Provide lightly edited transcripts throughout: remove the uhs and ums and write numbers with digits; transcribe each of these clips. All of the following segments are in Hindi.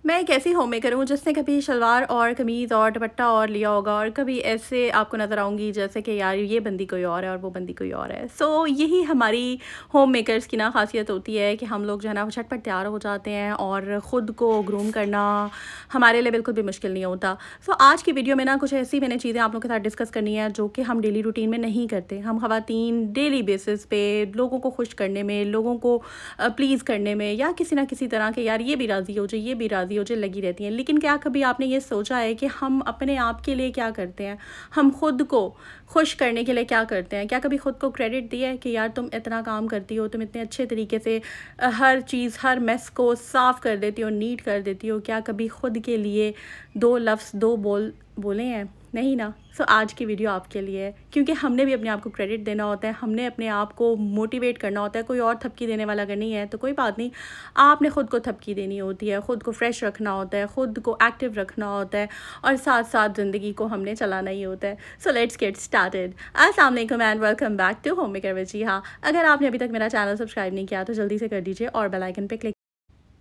मैं एक ऐसी होम मेकर हूँ जिसने कभी शलवार और कमीज़ और दुपट्टा और लिया होगा और कभी ऐसे आपको नज़र आऊँगी जैसे कि यार ये बंदी कोई और है और वो बंदी कोई और है। सो यही हमारी होम मेकर्स की ना ख़ासियत होती है कि हम लोग जो है ना वो झटपट तैयार हो जाते हैं और ख़ुद को ग्रूम करना हमारे लिए बिल्कुल भी मुश्किल नहीं होता। सो आज की वीडियो में ना कुछ ऐसी मैंने चीज़ें आप लोगों के साथ डिस्कस करनी है जो कि हम डेली रूटीन में नहीं करते। हम ख़वातीन डेली बेसिस पे लोगों को खुश करने में, लोगों को प्लीज़ करने में या किसी ना किसी तरह के यार ये भी राज़ी हो जाए, ये भी राज़ी हो जाए लगी रहती हैं। लेकिन क्या कभी आपने ये सोचा है कि हम अपने आप के लिए क्या करते हैं? हम खुद को खुश करने के लिए क्या करते हैं? क्या कभी खुद को क्रेडिट दिया है कि यार तुम इतना काम करती हो, तुम इतने अच्छे तरीके से हर चीज़, हर मेस को साफ़ कर देती हो, नीट कर देती हो। क्या कभी खुद के लिए 2 लफ्ज़, 2 बोल बोले हैं? नहीं ना। सो आज की वीडियो आपके लिए है क्योंकि हमने भी अपने आप को क्रेडिट देना होता है, हमने अपने आप को मोटिवेट करना होता है। कोई और थपकी देने वाला अगर नहीं है तो कोई बात नहीं, आपने ख़ुद को थपकी देनी होती है, ख़ुद को फ्रेश रखना होता है, ख़ुद को एक्टिव रखना होता है और साथ साथ ज़िंदगी को हमने चलाना ही होता है। So let's get started. अस्सलाम वालेकुम and welcome back to home maker with Jiha. अगर आपने अभी तक मेरा चैनल सब्सक्राइब नहीं किया तो जल्दी से कर दीजिए और बेल आइकन पे क्लिक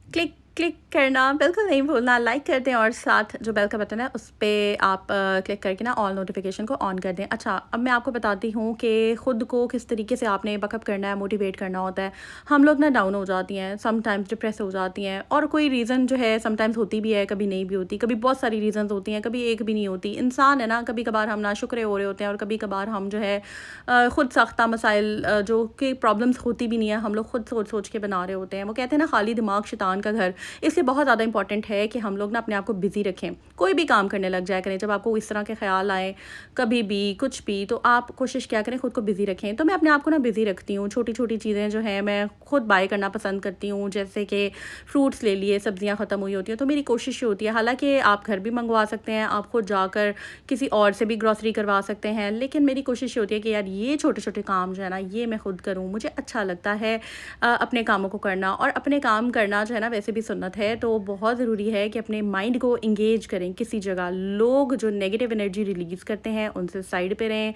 क्लिक क्लिक करना बिल्कुल नहीं भूलना। लाइक कर दें और साथ जो बेल का बटन है उस पर आप क्लिक करके ना ऑल नोटिफिकेशन को ऑन कर दें। अच्छा, अब मैं आपको बताती हूँ कि ख़ुद को किस तरीके से आपने बकअप करना है, मोटिवेट करना होता है। हम लोग ना डाउन हो जाती हैं, समटाइम्स डिप्रेस हो जाती हैं और कोई रीज़न जो है समटाइम्स होती भी है, कभी नहीं भी होती, कभी बहुत सारी रीज़न होती हैं, कभी एक भी नहीं होती। इंसान है ना, कभी कभार हम ना शुक्र हो रहे होते हैं और कभी कभार हम जो है ख़ुद साख्ता मसाइल जो कि प्रॉब्लम्स होती भी नहीं है, हम लोग खुद सोच सोच के बना रहे होते हैं। वो कहते हैं ना खाली दिमाग शैतान का घर। इसलिए बहुत ज़्यादा इंपॉर्टेंट है कि हम लोग ना अपने आप को बिज़ी रखें। कोई भी काम करने लग जाया करें, जब आपको इस तरह के ख़्याल आए कभी भी कुछ भी, तो आप कोशिश क्या करें खुद को बिज़ी रखें। तो मैं अपने आप को ना बिज़ी रखती हूँ। छोटी-छोटी चीज़ें जो हैं मैं खुद बाय करना पसंद करती हूँ, जैसे कि फ्रूट्स ले लिए, सब्ज़ियाँ ख़त्म हुई होती हैं तो मेरी कोशिश ये होती है, हालाँकि आप घर भी मंगवा सकते हैं, आप खुद जाकर किसी और से भी ग्रॉसरी करवा सकते हैं, लेकिन मेरी कोशिश ये होती है कि यार ये छोटे-छोटे काम जो है ना ये मैं खुद करूँ। मुझे अच्छा लगता है अपने कामों को करना, और अपने काम करना जो है ना वैसे भी सुन्नत है, तो बहुत ज़रूरी है कि अपने माइंड को इंगेज करें किसी जगह। लोग जो नेगेटिव एनर्जी रिलीज़ करते हैं उनसे साइड पे रहें,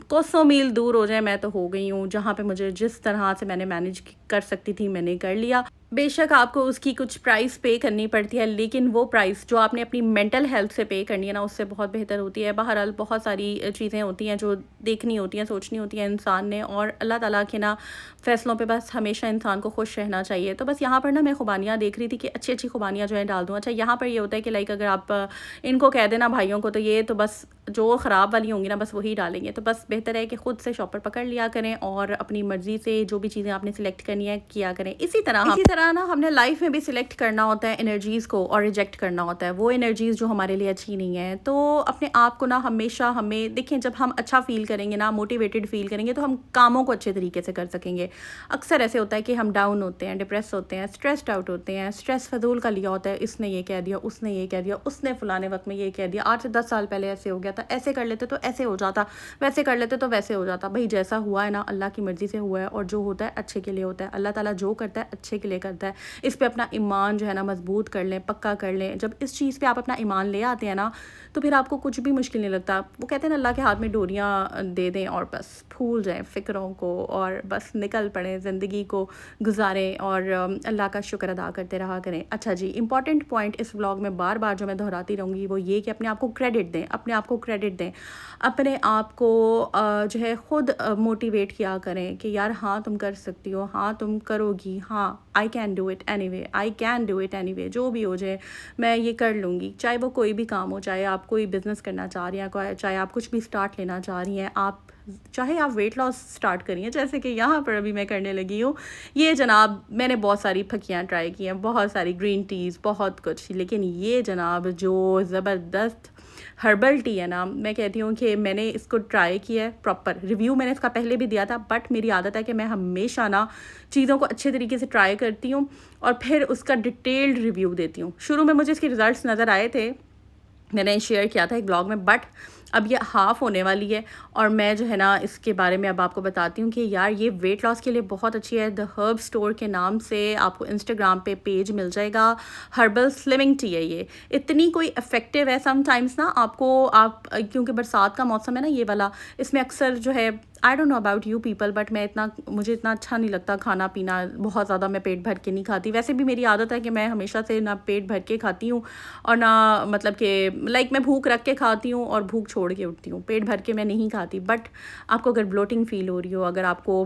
कोसों मील दूर हो जाएं। मैं तो हो गई हूँ, जहाँ पे मुझे जिस तरह से मैंने मैनेज कर सकती थी मैंने कर लिया। बेशक आपको उसकी कुछ प्राइस पे करनी पड़ती है, लेकिन वो प्राइस जो आपने अपनी मेंटल हेल्थ से पे करनी है ना उससे बहुत बेहतर होती है। बहरहाल बहुत सारी चीज़ें होती हैं जो देखनी होती हैं, सोचनी होती हैं इंसान ने, और अल्लाह ताला के ना फ़ैसलों पे बस हमेशा इंसान को खुश रहना चाहिए। तो बस यहाँ पर ना मैं ख़ुबानियाँ देख रही थी कि अच्छी-अच्छी ख़ुबानियाँ जो है डाल दूँ। अच्छा, यहाँ पर ये होता है कि लाइक अगर आप इनको कह देना भाइयों को, तो ये तो बस जो ख़राब वाली होंगी ना बस वही डालेंगे। तो बस बेहतर है कि ख़ुद से शॉपर पकड़ लिया करें और अपनी मर्ज़ी से जो भी चीज़ें आपने सिलेक्ट करनी है किया करें। इसी तरह ना हमने लाइफ में भी सिलेक्ट करना होता है एनर्जीज़ को, और रिजेक्ट करना होता है वो एनर्जीज़ जो हमारे लिए अच्छी नहीं है। तो अपने आप को ना हमेशा हमें देखें, जब हम अच्छा फ़ील करेंगे ना, मोटिवेटेड फ़ील करेंगे, तो हम कामों को अच्छे तरीके से कर सकेंगे। अक्सर ऐसे होता है कि हम डाउन होते हैं, डिप्रेस होते हैं, स्ट्रेस्ड आउट होते हैं, स्ट्रेस फजूल का लिया होता है, इसने ये कह दिया, उसने ये कह दिया, उसने फलाने वक्त में ये कह दिया, 8 से 10 साल पहले ऐसे हो गया था, ऐसे कर लेते तो ऐसे हो जाता, वैसे कर लेते तो वैसे हो जाता। भाई जैसा हुआ है ना अल्लाह की मर्ज़ी से हुआ है, और जो होता है अच्छे के लिए होता है। अल्लाह ताला जो करता है अच्छे के लिए करता है। इस पे अपना ईमान जो है ना मजबूत कर लें, पक्का कर लें। जब इस चीज़ पे आप अपना ईमान ले आते हैं ना, तो फिर आपको कुछ भी मुश्किल नहीं लगता। वो कहते हैं ना अल्लाह के हाथ में डोरियाँ दे दें और बस भूल जाएं फ़िक्रों को और बस निकल पड़ें, ज़िंदगी को गुजारें और अल्लाह का शुक्र अदा करते रहा करें। अच्छा जी, इंपॉर्टेंट पॉइंट इस व्लॉग में बार बार जो मैं दोहराती रहूँगी वो ये कि अपने आप को क्रेडिट दें, अपने आप को क्रेडिट दें, अपने आप को जो है ख़ुद मोटिवेट किया करें कि यार हाँ तुम कर सकती हो, हाँ तुम करोगी, हाँ I can do it anyway, I can do it anyway. जो भी हो जाए मैं ये कर लूँगी। चाहे वो कोई भी काम हो, चाहे आप कोई बिज़नेस करना चाह रही हैं, चाहे आप कुछ भी स्टार्ट लेना चाह रही हैं, चाहे आप वेट लॉस स्टार्ट करिए, जैसे कि यहाँ पर अभी मैं करने लगी हूँ। ये जनाब मैंने बहुत सारी फकियाँ ट्राई की हैं, बहुत सारी ग्रीन टीज़, बहुत कुछ, लेकिन ये जनाब जो ज़बरदस्त हर्बल टी है ना, मैं कहती हूँ कि मैंने इसको ट्राई किया है प्रॉपर। रिव्यू मैंने इसका पहले भी दिया था, बट मेरी आदत है कि मैं हमेशा ना चीज़ों को अच्छे तरीके से ट्राई करती हूँ और फिर उसका डिटेल्ड रिव्यू देती हूँ। शुरू में मुझे इसके रिज़ल्ट्स नज़र आए थे, मैंने शेयर किया था एक ब्लॉग में, बट अब ये हाफ़ होने वाली है और मैं जो है ना इसके बारे में अब आपको बताती हूँ कि यार ये वेट लॉस के लिए बहुत अच्छी है। द हर्ब स्टोर के नाम से आपको इंस्टाग्राम पे पेज मिल जाएगा। हर्बल स्लिमिंग टी है ये, इतनी कोई इफ़ेक्टिव है। समटाइम्स ना आपको क्योंकि बरसात का मौसम है ना ये वाला, इसमें अक्सर जो है I don't know about you people, but मुझे इतना अच्छा नहीं लगता खाना पीना बहुत ज़्यादा। मैं पेट भर के नहीं खाती, वैसे भी मेरी आदत है कि मैं हमेशा से ना पेट भर के खाती हूँ और ना मतलब कि लाइक मैं भूख रख के खाती हूँ और भूख छोड़ के उठती हूँ, पेट भर के मैं नहीं खाती। बट आपको अगर ब्लोटिंग फील हो रही हो, अगर आपको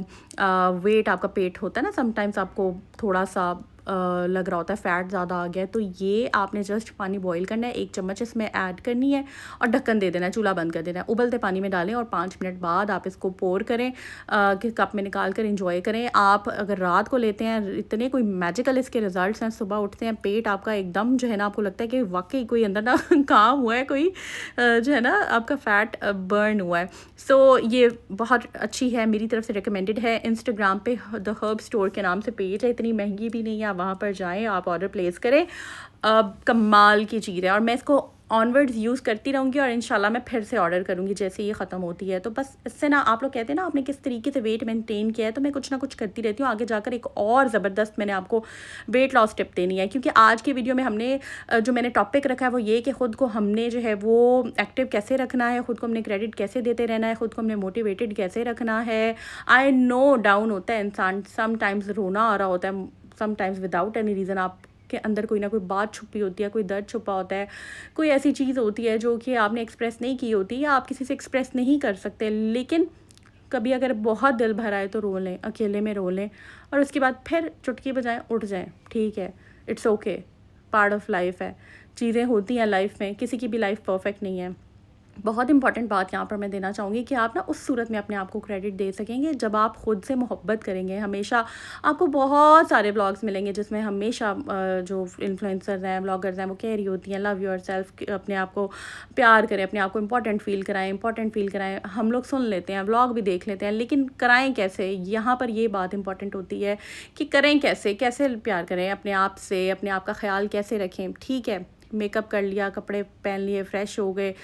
वेट आपका पेट होता है ना, समटाइम्स आपको थोड़ा सा लग रहा होता है फ़ैट ज़्यादा आ गया है, तो ये आपने जस्ट पानी बॉईल करना है, 1 चम्मच इसमें ऐड करनी है और ढक्कन दे देना है, चूल्हा बंद कर देना है। उबलते पानी में डालें और 5 मिनट बाद आप इसको पोर करें, कि कप में निकाल कर इंजॉय करें। आप अगर रात को लेते हैं, इतने कोई मैजिकल इसके रिजल्ट्स हैं, सुबह उठते हैं पेट आपका एकदम जो है ना, आपको लगता है कि वाकई कोई अंदर ना काम हुआ है, कोई जो है ना आपका फ़ैट बर्न हुआ है। सो ये बहुत अच्छी है, मेरी तरफ से रिकमेंडेड है। इंस्टाग्राम पे द हर्ब स्टोर के नाम से पेज है, इतनी महंगी भी नहीं है, आप वहाँ पर जाएँ, आप ऑर्डर प्लेस करें। कमाल की चीज़ है और मैं इसको ऑनवर्ड्स यूज़ करती रहूँगी और इंशाल्लाह मैं फिर से ऑर्डर करूँगी जैसे ये ख़त्म होती है। तो बस इससे ना, आप लोग कहते हैं ना आपने किस तरीके से वेट मेंटेन किया है, तो मैं कुछ ना कुछ करती रहती हूँ। आगे जाकर एक और ज़बरदस्त मैंने आपको वेट लॉस टिप देनी है, क्योंकि आज की वीडियो में हमने जो मैंने टॉपिक रखा है वो ये कि ख़ुद को हमने जो है वो एक्टिव कैसे रखना है, ख़ुद को हमने क्रेडिट कैसे देते रहना है, ख़ुद को हमने मोटिवेटेड कैसे रखना है। आई नो डाउन होता है इंसान, समटाइम्स रोना आ रहा होता है, समटाइम्स विदाउट एनी रीज़न आप के अंदर कोई ना कोई बात छुपी होती है, कोई दर्द छुपा होता है, कोई ऐसी चीज़ होती है जो कि आपने एक्सप्रेस नहीं की होती या आप किसी से एक्सप्रेस नहीं कर सकते। लेकिन कभी अगर बहुत दिल भर आए तो रो लें, अकेले में रो लें और उसके बाद फिर चुटकी बजाएं, उठ जाएं, ठीक है, it's okay, part of life है। चीज़ें होती हैं लाइफ में, किसी की भी लाइफ परफेक्ट नहीं है। बहुत इंपॉर्टेंट बात यहाँ पर मैं देना चाहूँगी कि आप ना उस सूरत में अपने आप को क्रेडिट दे सकेंगे जब आप ख़ुद से मोहब्बत करेंगे। हमेशा आपको बहुत सारे व्लॉग्स मिलेंगे जिसमें हमेशा जो इन्फ्लुएंसर्स हैं, व्लॉगर्स हैं, वो कह रही होती हैं लव योरसेल्फ, अपने आप को प्यार करें, अपने आप को इम्पॉर्टेंट फ़ील कराएं। हम लोग सुन लेते हैं, व्लॉग भी देख लेते हैं, लेकिन कराएं कैसे? यहाँ पर ये बात इंपॉर्टेंट होती है कि करें कैसे, कैसे प्यार करें अपने आप से, अपने आप का ख्याल कैसे रखें। ठीक है, मेकअप कर लिया, कपड़े पहन लिए, फ्रेश हो गए,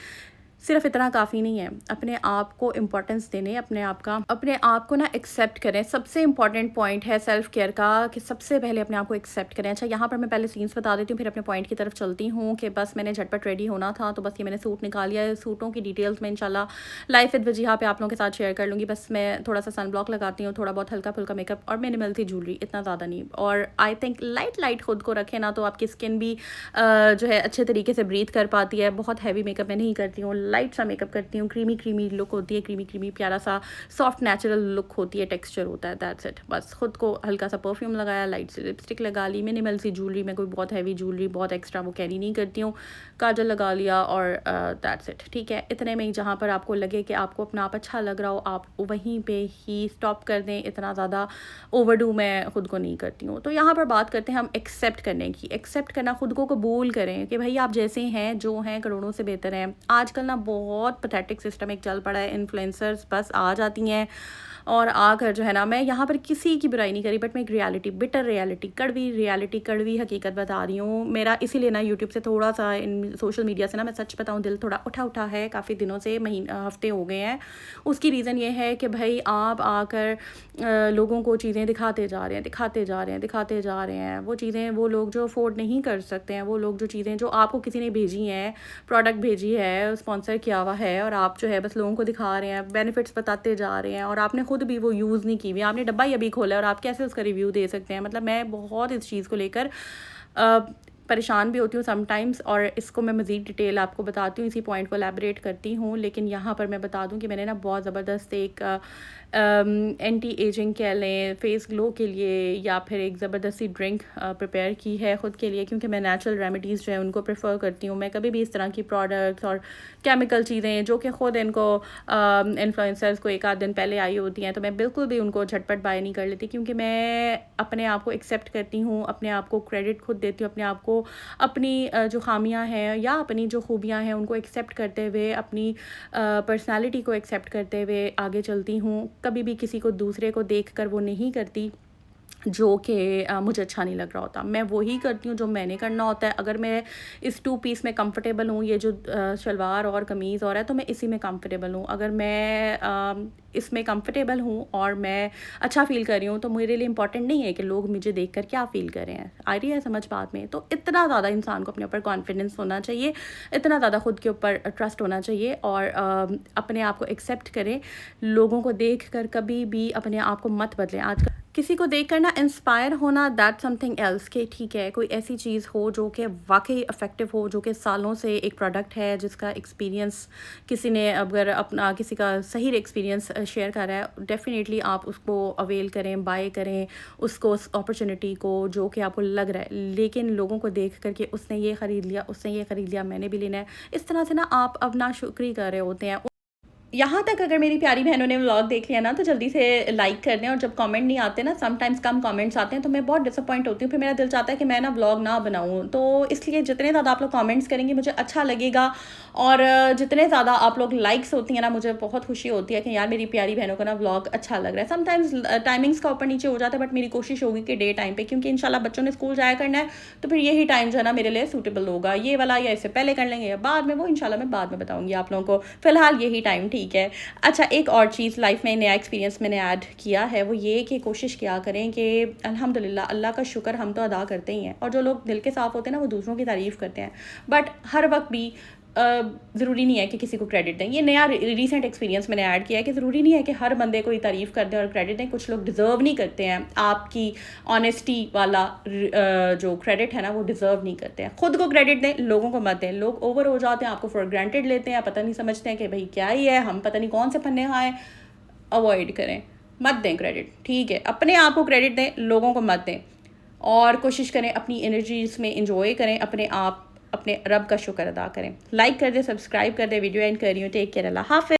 सिर्फ इतना काफ़ी नहीं है। अपने आप को इम्पोर्टेंस देने, अपने आप को ना एक्सेप्ट करें। सबसे इम्पॉर्टेंट पॉइंट है सेल्फ केयर का कि सबसे पहले अपने आप को एक्सेप्ट करें। अच्छा, यहाँ पर मैं पहले सीन्स बता देती हूँ, फिर अपने पॉइंट की तरफ चलती हूँ कि बस मैंने झटपट रेडी होना था, तो बस ये मैंने सूट निकाल लिया है। सूटों की डिटेल्स मैं इंशाल्लाह लाइफ विद वजीहा पे आप लोगों के साथ शेयर कर लूँगी। बस मैं थोड़ा सा सन ब्लॉक लगाती हूँ, थोड़ा बहुत हल्का फुल्का मेकअप और मिनिमल सी ज्वेलरी, इतना ज़्यादा नहीं। और आई थिंक लाइट खुद को रखें ना, तो आपकी स्किन भी जो है अच्छे तरीके से ब्रीथ कर पाती है। बहुत हैवी मेकअप मैं नहीं करती हूँ, लाइट सा मेकअप करती हूँ। क्रीमी लुक होती है, क्रीमी प्यारा सा सॉफ्ट नेचुरल लुक होती है, टेक्सचर होता है, दैट्स इट। बस खुद को हल्का सा परफ्यूम लगाया, लाइट सी लिपस्टिक लगा ली, मिनिमल सी ज्वेलरी, मैं कोई बहुत हैवी ज्वेलरी बहुत एक्स्ट्रा वो कैरी नहीं करती हूँ, काजल लगा लिया और दैट्स इट। ठीक है, इतने में जहाँ पर आपको लगे कि आपको अपना आप अच्छा लग रहा हो, आप वहीं पे ही स्टॉप कर दें। इतना ज़्यादा ओवरडू मैं खुद को नहीं करती हूँ। तो यहाँ पर बात करते हैं हम एक्सेप्ट करने की। एक्सेप्ट करना, खुद को कबूल करें कि भाई आप जैसे हैं, जो हैं, करोड़ों से बेहतर हैं। आजकल ना बहुत पैथेटिक सिस्टम एक चल पड़ा है, इन्फ्लुएंसर्स बस आ जाती हैं और आकर जो है ना, मैं यहाँ पर किसी की बुराई नहीं करी, बट मैं एक रियलिटी, बिटर रियलिटी, कड़वी हकीकत बता रही हूँ। मेरा इसीलिए ना यूट्यूब से थोड़ा सा, इन सोशल मीडिया से ना, मैं सच बताऊँ, दिल थोड़ा उठा है काफ़ी दिनों से, हफ्ते हो गए हैं। उसकी रीज़न ये है कि भाई आप आकर लोगों को चीज़ें दिखाते जा रहे हैं। वो चीज़ें वो लोग जो अफोर्ड नहीं कर सकते हैं, वो लोग जो चीज़ें जो आपको किसी ने भेजी हैं, प्रोडक्ट भेजी है, स्पॉन्सर किया हुआ है, और आप जो है बस लोगों को दिखा रहे हैं, बेनिफिट्स बताते जा रहे हैं, और आपने खुद भी वो यूज़ नहीं की हुई, आपने डब्बा ही अभी खोला है और आप कैसे उसका रिव्यू दे सकते हैं? मतलब मैं बहुत इस चीज़ को लेकर परेशान भी होती हूँ समटाइम्स, और इसको मैं मज़ीद डिटेल आपको बताती हूँ, इसी पॉइंट को एलैबोरेट करती हूँ। लेकिन यहाँ पर मैं बता दूँ कि मैंने ना बहुत ज़बरदस्त एक एंटी एजिंग कह लें, फेस ग्लो के लिए, या फिर एक ज़बरदस्त सी ड्रिंक प्रिपेयर की है ख़ुद के लिए, क्योंकि मैं नेचुरल रेमेडीज़ जो है उनको प्रेफर करती हूँ। मैं कभी भी इस तरह की प्रोडक्ट्स और केमिकल चीज़ें जो कि ख़ुद इनको इन्फ्लुएंसर्स को एक आध दिन पहले आई होती हैं, तो मैं बिल्कुल भी उनको झटपट बाय नहीं कर लेती, क्योंकि मैं अपने आप को एक्सेप्ट करती हूँ, अपने आप को क्रेडिट खुद देती हूँ, अपने आप को अपनी जो खामियां हैं या अपनी जो खूबियां हैं उनको एक्सेप्ट करते हुए, अपनी पर्सनालिटी को एक्सेप्ट करते हुए आगे चलती हूँ। कभी भी किसी को, दूसरे को देखकर वो नहीं करती। जो कि मुझे अच्छा नहीं लग रहा होता। मैं वही करती हूँ जो मैंने करना होता है। अगर मैं इस 2 पीस में कंफर्टेबल हूँ, ये जो शलवार और कमीज़ और है, तो मैं इसी में कंफर्टेबल हूँ। अगर मैं इसमें कंफर्टेबल हूँ और मैं अच्छा फ़ील कर रही हूँ, तो मेरे लिए इम्पोर्टेंट नहीं है कि लोग मुझे देखकर क्या फ़ील कर रहे हैं। आ रही है समझ बात में? तो इतना ज़्यादा इंसान को अपने ऊपर कॉन्फिडेंस होना चाहिए, इतना ज़्यादा खुद के ऊपर ट्रस्ट होना चाहिए और अपने आप को एक्सेप्ट करें। लोगों को देखकर कभी भी अपने आप को मत बदलें। आजकल किसी को देखकर ना इंस्पायर होना, दैट समथिंग एल्स, कि ठीक है कोई ऐसी चीज़ हो जो कि वाकई इफ़ेक्टिव हो, जो कि सालों से एक प्रोडक्ट है जिसका एक्सपीरियंस किसी ने अगर अपना किसी का सही एक्सपीरियंस शेयर कर रहा है, डेफिनेटली आप उसको अवेल करें, बाय करें उसको, उस अपॉर्चुनिटी को जो कि आपको लग रहा है। लेकिन लोगों को देख कर के उसने ये ख़रीद लिया, उसने ये ख़रीद लिया, मैंने भी लेना है, इस तरह से ना आप अब नाशुक्री कर रहे होते हैं। यहाँ तक अगर मेरी प्यारी बहनों ने व्लॉग देख लिया ना, तो जल्दी से लाइक कर दें। और जब कमेंट नहीं आते ना, समटाइम्स कम कमेंट्स आते हैं, तो मैं बहुत डिसअपॉइंट होती हूँ। फिर मेरा दिल चाहता है कि मैं ना व्लॉग ना बनाऊँ। तो इसलिए जितने ज़्यादा आप लोग कमेंट्स करेंगे मुझे अच्छा लगेगा, और जितने ज़्यादा आप लोग लाइक्स होती हैं ना, मुझे बहुत खुशी होती है कि यार मेरी प्यारी बहनों को ना व्लॉग अच्छा लग रहा है। समटाइम्स टाइमिंग्स का ऊपर नीचे हो जाता है, बट मेरी कोशिश होगी कि डे टाइम पे, क्योंकि इंशाल्लाह बच्चों ने स्कूल जाया करना है, तो फिर यही टाइम जो है ना मेरे लिए सूटेबल होगा। ये वाला या इससे पहले कर लेंगे या बाद में, वो इंशाल्लाह मैं बाद में बताऊँगी आप लोगों को। फ़िलहाल यही टाइम ठीक है। अच्छा, एक और चीज़ लाइफ में नया एक्सपीरियंस मैंने ऐड किया है, वो ये कि कोशिश किया करें कि अल्हम्दुलिल्लाह, अल्लाह का शुक्र हम तो अदा करते ही हैं, और जो लोग दिल के साफ़ होते हैं ना, वो दूसरों की तारीफ़ करते हैं, बट हर वक्त भी ज़रूरी नहीं है कि किसी को क्रेडिट दें। ये नया रीसेंट एक्सपीरियंस मैंने ऐड किया है कि ज़रूरी नहीं है कि हर बंदे को ही तारीफ़ कर दें और क्रेडिट दें। कुछ लोग डिज़र्व नहीं करते हैं आपकी ऑनेस्टी वाला जो क्रेडिट है ना, वो डिज़र्व नहीं करते हैं। खुद को क्रेडिट दें, लोगों को मत दें। लोग ओवर हो जाते हैं, आपको फॉर ग्रांटेड लेते हैं, पता नहीं समझते हैं कि भाई क्या ही है, हम पता नहीं कौन से फन्ने खाएँ। अवॉइड करें, मत दें क्रेडिट, ठीक है? अपने आप को क्रेडिट दें, लोगों को मत दें, और कोशिश करें अपनी एनर्जीज में इंजॉय करें, अपने आप, अपने रब का शुक्र अदा करें। लाइक कर दें, सब्सक्राइब कर दें। वीडियो एंड कर रही हूँ। टेक केयर, अल्लाह हाफ़िज़।